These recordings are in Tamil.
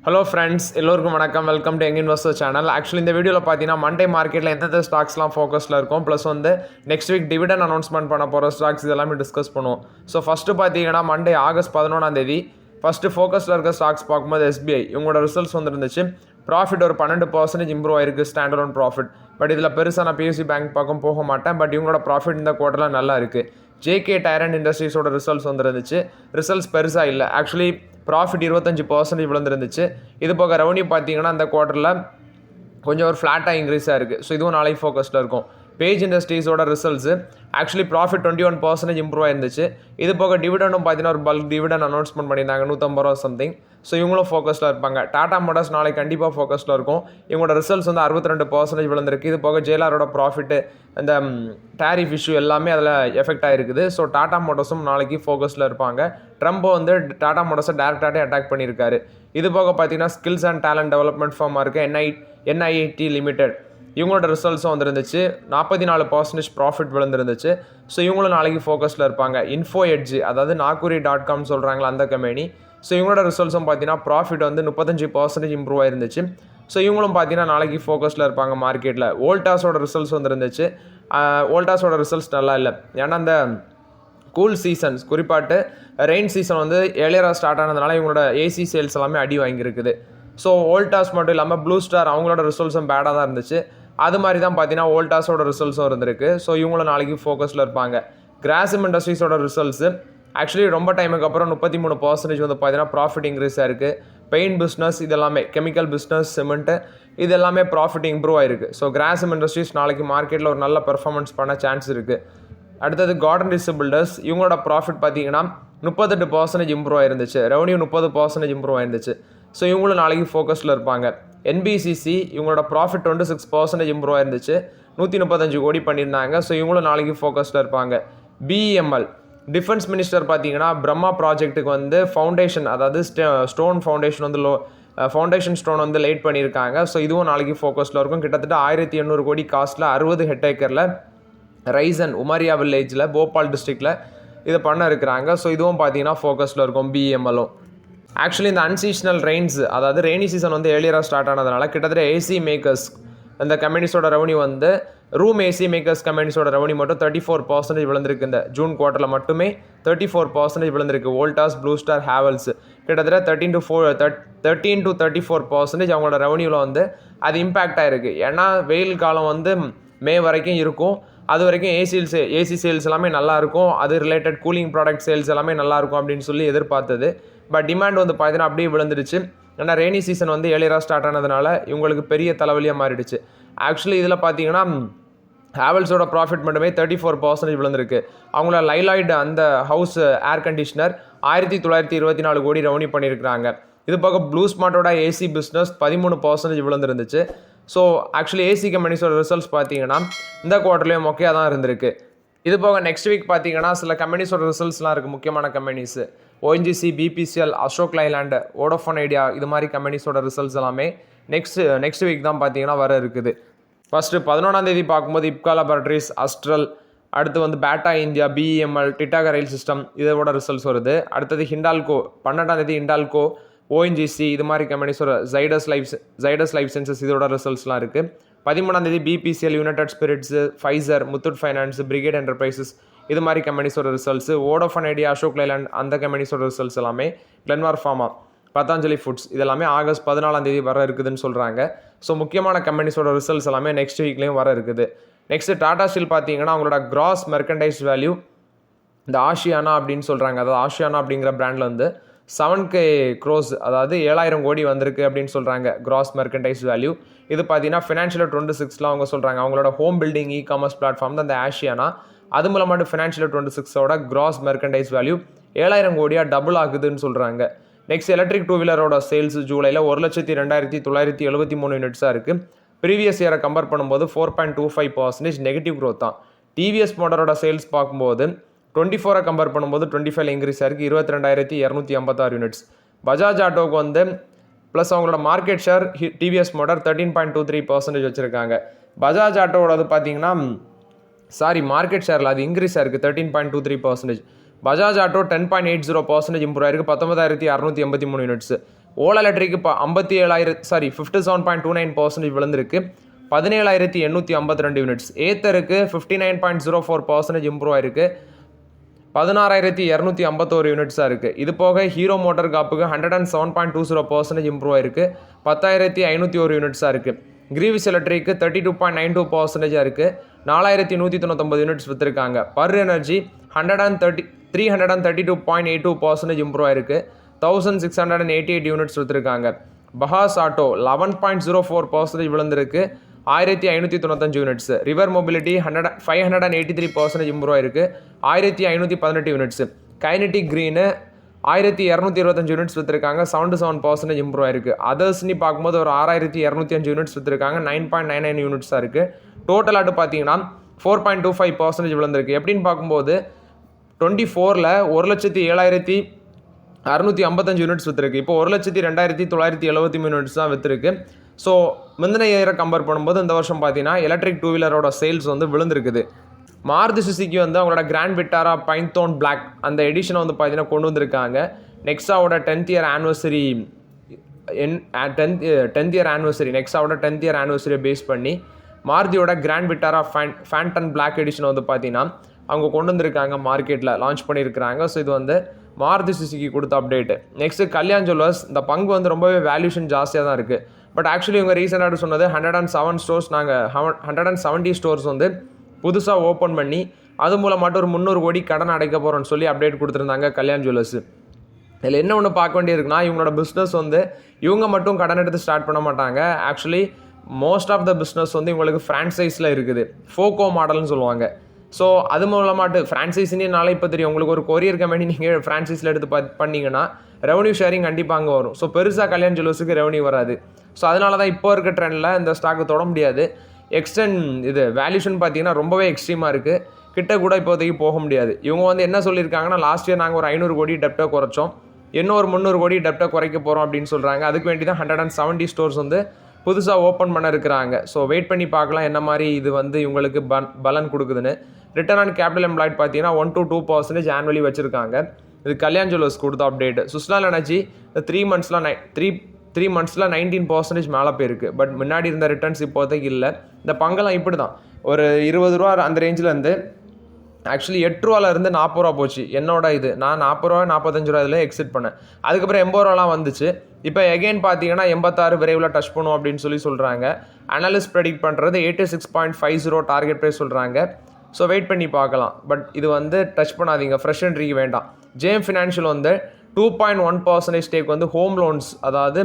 ஹலோ ஃப்ரெண்ட்ஸ், எல்லோருக்கும் வணக்கம். Welcome to young investor channel. Actually இந்த வீடியோவில் பார்த்தீங்கன்னா மண்டே மார்க்கெட்டில் எந்தெந்த ஸ்டாக்ஸ்லாம் ஃபோக்கஸில் இருக்கும், ப்ளஸ் வந்து நெக்ஸ்ட் வீக் டிவிடன் அனௌன்ஸ்மெண்ட் பண்ண போகிற ஸ்டாக்ஸ் இதெல்லாமே டிஸ்கஸ் பண்ணுவோம். ஸோ ஃபஸ்ட்டு பார்த்தீங்கன்னா மண்டே ஆகஸ்ட் 11 ஃபஸ்ட்டு ஃபோக்கஸில் இருக்க ஸ்டாக்ஸ் பார்க்கும்போது எஸ்பிஐ இவங்களோட ரிசல்ட்ஸ் வந்துருந்துச்சு. ப்ராஃபிட் ஒரு 12% இம்ப்ரூவ் ஆயிருக்கு, ஸ்டாண்ட் அலோன் ப்ராஃபிட். பட் இதில் பெருசாக நான் பிஎஸ்சி பேங்க் பக்கம் போக மாட்டேன். பட் இவங்களோட ப்ராஃபிட் இந்த குவார்ட்டரில் நல்லா இருக்குது. ஜேகே டயர் அண்ட் இண்டஸ்ட்ரீஸோட ரிசல்ட்ஸ் வந்துருந்துச்சு. ரிசல்ட்ஸ் பெருசாக இல்லை. Actually profit 25% விழுந்துருந்துச்சு. இது போக ரெவன்யூ பார்த்தீங்கன்னா அந்த குவார்ட்டரில் கொஞ்சம் ஒரு ஃப்ளாட்டாக இன்க்ரீஸாக இருக்குது. ஸோ இதுவும் நாளைக்கு ஃபோக்கஸில் இருக்கும். பேஜ் இண்டஸ்ட்ரீஸோட ரிசல்ட்ஸு ஆக்சுவலி ப்ராஃபிட் 21% இம்ப்ரூவ் ஆயிருந்துச்சு. இது போக டிவிடனும் பார்த்தீங்கன்னா ஒரு பல்க் டிவிடன் அனௌன்ஸ்மெண்ட் பண்ணியிருந்தாங்க, 150 ரூபா சம்திங். ஸோ இவங்களும் ஃபோக்கஸில் இருப்பாங்க. டாடா மோட்டார்ஸ் நாளைக்கு கண்டிப்பாக ஃபோக்கஸில் இருக்கும். இவங்களோட ரிசல்ட்ஸ் வந்து 62% விழுந்திருக்கு. இது போக ஜேலாரோட ப்ராஃபிட்டு அந்த டேரிஃப் இஷ்யூ எல்லாமே அதில் எஃபெக்ட் ஆகிருக்குது. ஸோ டாடா மோட்டார்ஸும் நாளைக்கு ஃபோக்கஸில் இருப்பாங்க. ட்ரம்ப் வந்து டாடா மோட்டார்ஸை டேரெக்டாகவே அட்டாக் பண்ணியிருக்காரு. இது போக பார்த்தீங்கன்னா ஸ்கில்ஸ் அண்ட் டேலண்ட் டெவலப்மெண்ட் ஃபார்மாக இருக்குது என்ஐஐடி லிமிடெட். இவங்களோட ரிசல்ட்ஸும் வந்துருந்துச்சு. 44% ப்ராஃபிட் விழுந்துருந்துச்சு. ஸோ இவங்களும் நாளைக்கு ஃபோக்கஸில் இருப்பாங்க. இன்ஃபோ எட்ஜ், அதாவது நாக்குரி.com சொல்கிறாங்களா அந்த கம்பெனி. ஸோ இவங்களோட ரிசல்ட்ஸும் பார்த்தீங்கன்னா ப்ராஃபிட் வந்து 35% இம்ப்ரூவ் ஆயிருந்துச்சு. ஸோ இவங்களும் பார்த்தீங்கன்னா நாளைக்கு ஃபோக்கஸில் இருப்பாங்க மார்க்கெட்டில். வோல்டாஸோட ரிசல்ட்ஸ் வந்துருந்துச்சு. வோல்டாஸோட ரிசல்ட்ஸ் நல்லா இல்லை. ஏன்னா அந்த கூல் சீசன்ஸ், குறிப்பாட்டு ரெயின் சீசன் வந்து ஏர்லியராக ஸ்டார்ட் ஆனதுனால இவங்களோட ஏசி சேல்ஸ் எல்லாமே அடி வாங்கியிருக்குது. ஸோ வோல்டாஸ் மட்டும் இல்லாமல் ப்ளூ ஸ்டார் அவங்களோட ரிசல்ட்ஸும் பேடாக தான் இருந்துச்சு. அது மாதிரி தான் பார்த்தீங்கன்னா வோல்டாஸோட ரிசல்ட்ஸும் இருந்திருக்கு. ஸோ இவங்களும் நாளைக்கு ஃபோக்கஸில் இருப்பாங்க. கிராசிம் இண்டஸ்ட்ரீஸோட ரிசல்ட்ஸு ஆக்சுவலி ரொம்ப டைமுக்கு அப்புறம் 33% வந்து பார்த்தீங்கன்னா ப்ராஃபிட் இன்க்ரீஸ் ஆயிருக்கு. பெயிண்ட் பிஸ்னஸ் இதெல்லாமே, கெமிக்கல் பிஸ்னஸ், சிமெண்ட்டு இது எல்லாமே ப்ராஃபிட் இம்ப்ரூவ் ஆயிருக்கு. ஸோ கிராசிம் இண்டஸ்ட்ரீஸ் நாளைக்கு மார்க்கெட்டில் ஒரு நல்ல பெர்ஃபார்மன்ஸ் பண்ண சான்ஸ் இருக்குது. அடுத்தது கார்டன் டிஸ்ட்ரி பில்டர்ஸ், இவங்களோட ப்ராஃபிட் பார்த்தீங்கன்னா 38% இம்ப்ரூவ் ஆயிருந்துச்சு. ரெவன்யூ 30% இம்ப்ரூவ் ஆயிருந்துச்சு. ஸோ இவங்களும் நாளைக்கு ஃபோக்கஸில் இருப்பாங்க. என்பிசிசி இவங்களோட ப்ராஃபிட் 26% இம்ப்ரூவ் ஆயிருந்துச்சு. 135 கோடி பண்ணியிருந்தாங்க. ஸோ இவங்களும் நாளைக்கு ஃபோக்கஸில் இருப்பாங்க. பிஇஎம்எல் டிஃபென்ஸ் மினிஸ்டர் பார்த்தீங்கன்னா பிரம்மா ப்ராஜெக்ட்டுக்கு வந்து ஃபவுண்டேஷன், அதாவது ஸ்டோன் ஃபவுண்டேஷன் வந்து ஃபவுண்டேஷன் ஸ்டோன் வந்து லேட் பண்ணியிருக்காங்க. ஸோ இதுவும் நாளைக்கு ஃபோக்கஸில் இருக்கும். கிட்டத்தட்ட 1800 கோடி காஸ்ட்டில் 60 ஹெக்டேக்கரில் ரைசன் உமரியா வில்லேஜில் போபால் டிஸ்ட்ரிக்டில் இதை பண்ண இருக்கிறாங்க. ஸோ இதுவும் பார்த்தீங்கன்னா ஃபோக்கஸில் இருக்கும் பிஎம்எல்லும். ஆக்சுவலி இந்த அன்சீசனல் ரெயின்ஸ், அதாவது ரெய்னி சீசன் வந்து ஏர்லியராக ஸ்டார்ட் ஆனதுனால கிட்டத்தட்ட ஏசி மேக்கர்ஸ் இந்த கம்பெனிஸோட ரெவன்யூ வந்து ரூம் ஏசி மேக்கர்ஸ் கம்பெனிஸோட ரெவன்யூ மட்டும் 34% விழுந்திருக்கு. இந்த ஜூன் குவார்ட்டரில் மட்டுமே 34% விழுந்திருக்கு. வோல்டாஸ், ப்ளூ ஸ்டார், ஹேவல்ஸ் கிட்டத்தட்ட 13 to 34% அவங்களோட ரெவன்யூவில் வந்து அது இம்பேக்ட் ஆகிருக்கு. ஏன்னா வெயில் காலம் வந்து மே வரைக்கும் இருக்கும். அது வரைக்கும் ஏசி சேல்ஸ் எல்லாமே நல்லாயிருக்கும். அது ரிலேட்டட் கூலிங் ப்ராடக்ட் சேல்ஸ் எல்லாமே நல்லாயிருக்கும் அப்படின்னு சொல்லி எதிர்பார்த்தது. பட் டிமாண்ட் வந்து பார்த்தீங்கன்னா அப்படியே விழுந்துருச்சு. ஏன்னா ரெய்னி சீசன் வந்து ஏர்லியராக ஸ்டார்ட் ஆனதுனால இவங்களுக்கு பெரிய தலைவலியாக மாறிடுச்சு. ஆக்சுவலி இதில் பார்த்தீங்கன்னா ஹேவல்ஸோட ப்ராஃபிட் மட்டுமே 34% விழுந்திருக்கு. அவங்களோட லைலாய்டு அந்த ஹவுஸ் ஏர் கண்டிஷனர் 1924 கோடி ரெவன்யூ பண்ணியிருக்கிறாங்க. இது போக ப்ளூ ஸ்மார்ட்டோட ஏசி பிஸ்னஸ் 13% விழுந்துருந்துச்சு. ஸோ ஆக்சுவலி ஏசி கம்பெனிஸோட ரிசல்ட்ஸ் பார்த்தீங்கன்னா இந்த குவார்ட்டர்லேயும் மொக்கையாக தான் இருந்திருக்கு. இது போக நெக்ஸ்ட் வீக் பார்த்தீங்கன்னா சில கம்பெனிஸோட ரிசல்ட்ஸ்லாம் இருக்குது. முக்கியமான companies ONGC, BPCL, Ashok Leyland, Vodafone idea இது மாதிரி கம்பெனிஸோட ரிசல்ட்ஸ் எல்லாமே நெக்ஸ்ட் வீக் தான் பார்த்தீங்கன்னா வர இருக்குது. ஃபஸ்ட்டு 11 பார்க்கும்போது இப்கா லேபரட்டரிஸ், அஸ்ட்ரல், அடுத்து வந்து பேட்டா இந்தியா, பிஇஎம்எல், டிட்டாகா ரயில் சிஸ்டம் இதோட ரிசல்ட்ஸ் வருது. அடுத்தது ஹிண்டால்கோ, 12 ஹிண்டால்கோ, ஓஎன்ஜிசி இது மாதிரி கம்பெனிஸோட ஜைடஸ் லைஃப் சயின்சஸ் இதோட ரிசல்ட்ஸ்லாம் இருக்குது. 13 BPCL, United Spirits, Pfizer, Muthoot finance, Brigade Enterprises இது மாதிரி கம்பெனிஸோட results. Vodafone Idea, Ashok Leyland அந்த கம்பெனிஸோட ரிசல்ட்ஸ் எல்லாமே, கிளென்மார்க் ஃபார்மா, பதாஞ்சலி ஃபுட்ஸ் இதெல்லாமே ஆகஸ்ட் 14 வர இருக்குதுன்னு சொல்கிறாங்க. ஸோ முக்கியமான கம்பெனிஸோட ரிசல்ட்ஸ் எல்லாமே நெக்ஸ்ட் வீக்லேயும் வர இருக்குது. நெக்ஸ்ட்டு டாடா ஸ்டீல் பார்த்தீங்கன்னா அவங்களோட கிராஸ் மெர்கண்டைஸ் வேல்யூ இந்த ஆஷியானா அப்படின்னு சொல்கிறாங்க. அதாவது ஆஷியானா அப்படிங்கிற பிராண்டில் வந்து 7K crores, அதாவது 7000 கோடி வந்திருக்கு அப்படின்னு சொல்கிறாங்க கிராஸ் மெர்கண்டைஸ் வேல்யூ. இது பார்த்தீங்கன்னா ஃபினான்ஷியல் 26 அவங்க சொல்கிறாங்க. அவங்களோட ஹோம் பில்டிங் காமர்ஸ் பிளாட்ஃபார்ம் தான் அந்த ஆஷியானா. அது மூலமாட்டு ஃபினான்ஷியல் 26ஓட கிராஸ் மெர்கண்டைஸ் வேல்யூ 7000 கோடியாக டபுள் ஆகுதுன்னு சொல்கிறாங்க. நெக்ஸ்ட் எலக்ட்ரிக் டூ வீலரோட சேல்ஸ் ஜூலையில் 1,02,973 யூனிட்ஸாக இருக்குது. ப்ரீவியஸ் இயரை கம்பேர் பண்ணும்போது 4.25% நெகட்டிவ் க்ரோத் தான். டிவிஎஸ் மோட்டரோட சேல்ஸ் பார்க்கும்போது 24 கம்பேர் பண்ணும்போது 25 இன்க்ரீஸ் ஆயிருக்கு, 22,256 யூனிட்ஸ். பஜாஜ் ஆட்டோவுக்கு வந்து ப்ளஸ் அவங்களோட மார்க்கெட் ஷேர் டிவிஎஸ் மோட்டார் 13.23% வச்சுருக்காங்க. பஜாஜ் ஆட்டோவோடது பார்த்தீங்கன்னா மார்க்கெட் ஷேரில் அது இன்க்ரீஸ் ஆயிருக்கு 13.23%. பஜாஜ் ஆட்டோ 10.80% இம்ப்ரூவ் ஆயிருக்கு, 19,683 யூனிட்ஸ். ஓலா எலக்ட்ரிக் இப்போ 57.29% விழுந்திருக்கு, 17,852 யூனிட்ஸ். ஏத்தருக்கு 59.04% இம்ப்ரூவ் ஆயிருக்கு, 16,251 யூனிட்ஸாக இருக்குது. இது போக ஹீரோ மோட்டார் காப்புக்கு 107.20% இம்ப்ரூவ் ஆயிருக்கு, 10,501 யூனிட்ஸாக இருக்குது. கிரீவிஸ் எலக்ட்ரிக்கு 32.92% இருக்குது, 4,199 யூனிட்ஸ் விற்றுருக்காங்க. பர் எனர்ஜி 332.82% இம்ப்ரூவ் ஆயிருக்கு, 1,688 யூனிட்ஸ் விற்றுருக்காங்க. பஹாஸ் ஆட்டோ 11.04% விழுந்திருக்கு, 1,595 யூனிட்ஸ். ரிவர் மொபிலிட்டி 583% இம்ப்ரூவ் ஆயிருக்கு, 1,518 யூனிட்ஸ். கைனடிக் க்ரீனு 1,225 யூனிட்ஸ் விற்றுருக்காங்க, 77% இம்ப்ரூவ் ஆயிருக்கு. அதர்ஸ்னு பார்க்கும்போது ஒரு 6,205 யூனிட்ஸ் விற்றுருக்காங்க, 9.99 யூனிட்ஸாக இருக்குது. டோட்டலாட்டு பார்த்தீங்கன்னா 4.25% விழுந்திருக்கு. எப்படின்னு பார்க்கும்போது 24ல் 1,07,655 யூனிட்ஸ் விற்றுருக்கு, இப்போ 1,02,973 யூனிட்ஸ் தான் விற்றுருக்கு. ஸோ முந்தின இயரை கம்பேர் பண்ணும்போது இந்த வருஷம் பார்த்தீங்கன்னா எலக்ட்ரிக் டூ வீலரோட சேல்ஸ் வந்து விழுந்திருக்குது. மாருதி சுசுகி வந்து அவங்களோட கிராண்ட் விட்டாரா பைன்தோன் பிளாக் அந்த எடிஷனை வந்து பார்த்தீங்கன்னா கொண்டு வந்திருக்காங்க. நெக்ஸாவோட 10th இயர் ஆனிவர்சரி நெக்ஸாவோட 10th இயர் ஆனிவர்சரியை பேஸ் பண்ணி மாருதியோட கிராண்ட் விட்டாரா ஃபேண்டன் பிளாக் எடிஷனை வந்து பார்த்தீங்கன்னா அவங்க கொண்டு வந்திருக்காங்க, மார்க்கெட்டில் லான்ச் பண்ணியிருக்கிறாங்க. ஸோ இது வந்து மாருதி சுசுகி கொடுத்த அப்டேட்டு. நெக்ஸ்ட்டு கல்யாண் ஜுவல்லர்ஸ், இந்த பங்கு வந்து ரொம்பவே வேல்யூஷன் ஜாஸ்தியாக தான் இருக்குது. பட் ஆக்சுவலி இவங்க ரீசெண்டாக சொன்னது 107 ஸ்டோர்ஸ், நாங்கள் 170 ஸ்டோர்ஸ் வந்து புதுசாக ஓப்பன் பண்ணி அது மூலமாட்டு ஒரு 300 கோடி கடன் அடைக்க போகிறோன்னு சொல்லி அப்டேட் கொடுத்துருந்தாங்க கல்யாண் ஜுவல்லர்ஸ். இதில் என்ன ஒன்று பார்க்க வேண்டியிருக்குன்னா, இவங்களோட பிஸ்னஸ் வந்து இவங்க மட்டும் கடன் எடுத்து ஸ்டார்ட் பண்ண மாட்டாங்க. Actually most of the business வந்து இவங்களுக்கு ஃப்ரான்ச்சைஸில் இருக்குது, ஃபோக்கோ மாடல்னு சொல்லுவாங்க. ஸோ அது மூலமாட்டு ஃப்ரான்ச்சைஸினால இப்போ தெரியும் உங்களுக்கு, ஒரு கொரியர் கம்பெனி நீங்கள் ஃப்ரான்ச்சைஸில் எடுத்து பண்ணிங்கன்னா ரெவன்யூ ஷேரிங் கண்டிப்பாக அங்கே வரும். ஸோ பெருசாக கல்யாண் ஜுவல்லர்ஸுக்கு ரெவன்யூ வராது. ஸோ அதனால தான் இப்போ இருக்க ட்ரெண்டில் இந்த ஸ்டாக்கு தொட முடியாது. இது வேல்யூஷன் பார்த்தீங்கன்னா ரொம்பவே எக்ஸ்ட்ரீமாக இருக்குது, கிட்ட கூட இப்போதைக்கு போக முடியாது. இவங்க வந்து என்ன சொல்லியிருக்காங்கன்னா, லாஸ்ட் இயர் நாங்கள் ஒரு 500 கோடி டெப்ட்டை குறைச்சோம், இன்னும் ஒரு 300 கோடி டெப்ட்டை குறைக்க போகிறோம் அப்படின்னு சொல்கிறாங்க. அதுக்கு வேண்டி தான் 170 ஸ்டோர்ஸ் வந்து புதுசாக ஓப்பன் பண்ண இருக்கிறாங்க. ஸோ வெயிட் பண்ணி பார்க்கலாம் என்ன மாதிரி இது வந்து இவங்களுக்கு பலன் கொடுக்குதுன்னு. ரிட்டர்ன் ஆன் கேபிட்டல் எம்ப்ளாய்ட் பார்த்தீங்கன்னா 1 to 2% ஆனுவலி வச்சுருக்காங்க. இது கல்யாண் ஜுவல்லர்ஸ் கொடுத்த அப்டேட். சுஸ்லால் எனர்ஜி 3 மந்த்ஸில் 19% மேலே போயிருக்கு. பட் முன்னாடி இருந்த ரிட்டர்ன்ஸ் இப்போதைக்கு இல்லை. இந்த பங்கெல்லாம் இப்படி தான் ஒரு 20 ரூபா அந்த ரேஞ்சில் இருந்து ஆக்சுவலி 8 ரூபாலேருந்து 40 ரூபா போச்சு. என்னோட இது நான் 40 ரூபா 45 ரூபா இதில் எக்ஸிட் பண்ணேன். அதுக்கப்புறம் 80 ரூபாலாம் வந்துச்சு. இப்போ எகெயின் பார்த்தீங்கன்னா 86 விரைவில் டச் பண்ணும் அப்படின்னு சொல்கிறாங்க. அனலிஸ்ட் ப்ரெடிக்ட் பண்ணுறது 86.50 டார்கெட் ப்ரைஸ் சொல்கிறாங்க. ஸோ வெயிட் பண்ணி பார்க்கலாம். பட் இது வந்து டச் பண்ணாதீங்க, ஃப்ரெஷ் என்ட்ரிக்கு வேண்டாம். ஜேஎம் ஃபினான்ஷியல் வந்து 2.1% ஸ்டேக் வந்து ஹோம் லோன்ஸ், அதாவது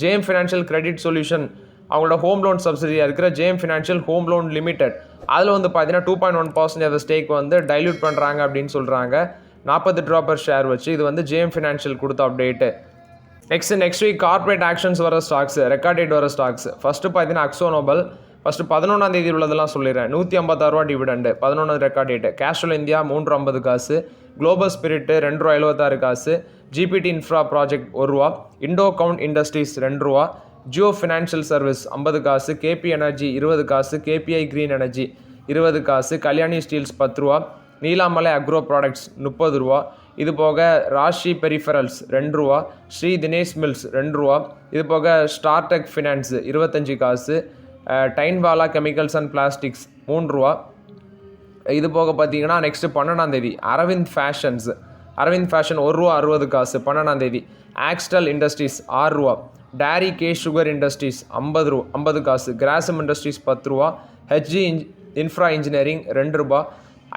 ஜேஎம் ஃபினான்ஷியல் கிரெடிட் சொல்யூஷன் அவங்களோட ஹோம் லோன் சப்சிடியாக இருக்கிற JM financial home loan limited, அதில் வந்து பார்த்தீங்கன்னா 2.1% அந்த ஸ்டேக் வந்து டைல்யூட் பண்ணுறாங்க அப்படின்னு சொல்கிறாங்க, 48 ரூபா per ஷேர் வச்சு. இது வந்து ஜேஎம் ஃபினான்ஷியல் கொடுத்த update. Next week corporate actions வர ஸ்டாக்ஸ், ரெக்கார்ட் டேட் வர ஸ்டாக்ஸ். ஃபஸ்ட்டு பார்த்தீங்கன்னா அக்ஸோ நோபல், ஃபஸ்ட்டு 11ஆம் தேதி உள்ளதெல்லாம் சொல்லிடுறேன். 156 ரூபா டிவிடெண்டு, 11 ரெக்கார்ட் டேட்டு. கேஸ்ட்ரல் இந்தியா 350 காசு, குளோபல் ஸ்பிரிட்டு 2 ரூபா 76 காசு, ஜிபிடி இன்ஃப்ரா ப்ராஜெக்ட் 1 ரூபா, இண்டோ கவுண்ட் இண்டஸ்ட்ரீஸ் 2 ரூபா, ஜியோ ஃபினான்ஷியல் சர்வீஸ் 50 காசு, கேபி எனர்ஜி 20 காசு, கேபிஐ க்ரீன் எனர்ஜி 20 காசு, கல்யாணி ஸ்டீல்ஸ் 10 ரூபா, நீலாமலை அக்ரோ ப்ராடக்ட்ஸ் 30 ரூபா. இது போக ராஷி பெரிஃபரல்ஸ் 2 ரூபா, ஸ்ரீ தினேஷ் மில்ஸ் 2 ரூபா. இது போக ஸ்டார்டெக் ஃபினான்ஸ் 25 காசு, டைன்வாலா கெமிக்கல்ஸ் அண்ட் பிளாஸ்டிக்ஸ் 3 ரூபா. இது போக பார்த்தீங்கன்னா நெக்ஸ்ட்டு 12ஆம் தேதி அரவிந்த் ஃபேஷன் 1 ரூபா 60 காசு 12ஆம் தேதி. ஆக்ஸ்டல் இண்டஸ்ட்ரீஸ் 6 ரூபா, டேரி கே சுகர் இண்டஸ்ட்ரீஸ் 50 காசு, கிராசம் இண்டஸ்ட்ரீஸ் 10 ரூபா, ஹெச்ஜி இன்ஃப்ரா இன்ஜினியரிங் 2 ரூபா,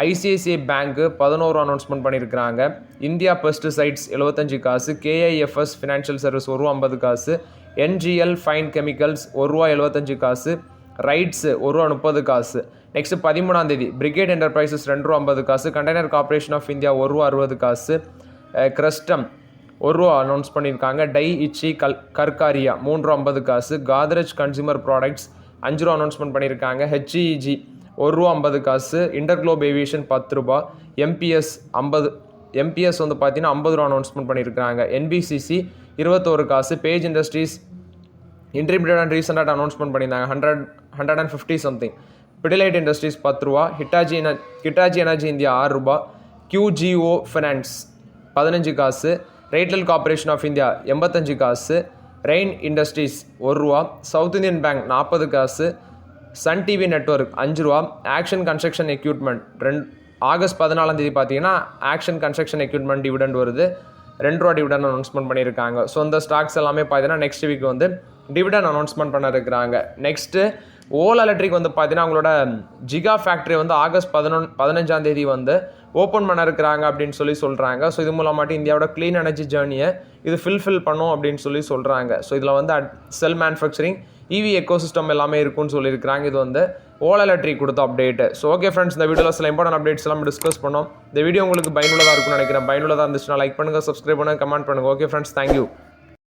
ஐசிஐசிஐ பேங்க்கு 11 ரூபா அனௌன்ஸ்மெண்ட் பண்ணியிருக்கிறாங்க, இந்தியா பெஸ்டிசைட்ஸ் 75 காசு, கேஐஎஃப்எஸ் ஃபினான்ஷியல் சர்வீஸ் 1 ரூபா 50 காசு, என்ஜிஎல் ஃபைன் கெமிக்கல்ஸ் 1 ரூபா 75 காசு, ரைட்ஸ் 1 ரூபா 30 காசு. நெக்ஸ்ட் 13ஆம் தேதி பிரிகேட் என்டர்பிரைசஸ் 2 ரூபா 50 காசு, கண்டெய்னர் கார்பரேஷன் ஆஃப் இந்தியா 1 ரூபா 60 காசு, கிரஸ்டம் 1 ரூபா அனௌன்ஸ் பண்ணியிருக்காங்க, டை இச்சி கர்காரியா 3 ரூபா 50 காசு, காத்ரேஜ் கன்சியூமர் ப்ராடக்ட்ஸ் 5 ரூபா அனௌன்ஸ்மெண்ட் பண்ணியிருக்காங்க, ஹெச்இஜி 1 ரூபா 50 காசு, இன்டர்குளோப் ஏவியேஷன் 10 ரூபா, எம்பிஎஸ் வந்து பார்த்தீங்கன்னா 50 ரூபா அனௌன்ஸ்மெண்ட் பண்ணியிருக்காங்க, என்பிசிசி 21 காசு, பேஜ் இண்டஸ்ட்ரீஸ் இன்டர்மீடியட் அண்ட் ரீசெண்டாக அனௌன்ஸ்மெண்ட் பண்ணியிருந்தாங்க 150 சம்திங், பிடிலைட் இண்டஸ்ட்ரீஸ் 10 ரூபா, ஹிட்டாச்சி எனர்ஜி இந்தியா 6 ரூபா, QGO ஃபினான்ஸ் 15 காசு, ரெயில்டெல் கார்ப்பரேஷன் ஆஃப் இந்தியா 85 காசு, ரெயின் இண்டஸ்ட்ரீஸ் ரூ. 1, சவுத் இந்தியன் பேங்க் 40 காசு, சன் டிவி நெட்வொர்க் ரூ. 5, ஆக்ஷன் கன்ஸ்ட்ரக்ஷன் எக்யூப்மெண்ட் ஆகஸ்ட் 14 பார்த்தீங்கன்னா ஆக்ஷன் கன்ஸ்ட்ரக்ஷன் எக்யூப்மெண்ட் டிவிடெண்ட் வருது, ரூ. 2 டிவிடெண்ட் அனௌன்ஸ்மெண்ட் பண்ணியிருக்காங்க. ஸோ இந்த ஸ்டாக்ஸ் எல்லாமே பார்த்தீங்கன்னா நெக்ஸ்ட் வீக் வந்து டிவிடெண்ட் அனௌன்ஸ்மெண்ட் பண்ண இருக்கிறாங்க. நெக்ஸ்ட்டு ஓலா எலக்ட்ரிக் வந்து பார்த்தீங்கன்னா அவங்களோட ஜிகா ஃபேக்ட்ரி வந்து ஆகஸ்ட் 15 வந்து ஓப்பன் பண்ண இருக்கிறாங்க அப்படின்னு சொல்கிறாங்க. ஸோ இது மூலமாட்டி இந்தியாவோட க்ளீன் எனர்ஜி ஜேர்னியை இது ஃபில்ஃபில் பண்ணும் அப்படின்னு சொல்கிறாங்க. ஸோ இதில் வந்து செல் மேனுஃபேக்சரிங், இவி எக்கோசிஸ்டம் எல்லாமே இருக்குன்னு சொல்லியிருக்கிறாங்க. இது வந்து ஓலா எலக்ட்ரிக் கொடுத்த அப்டேட். ஸோ ஓகே ஃப்ரெண்ட்ஸ், இந்த வீடியோவில் சில இம்பார்ட்டன்ட் அப்டேட்ஸ் எல்லாம் டிஸ்கஸ் பண்ணோம். இந்த வீடியோ உங்களுக்கு பயனுள்ளதாக இருக்கும்னு நினைக்கிறேன். பயனுள்ளதாக இருந்துச்சுன்னா லைக் பண்ணுங்கள், சப்ஸ்கிரைப் பண்ணுங்கள், கமெண்ட் பண்ணுங்கள். Okay friends, thank you.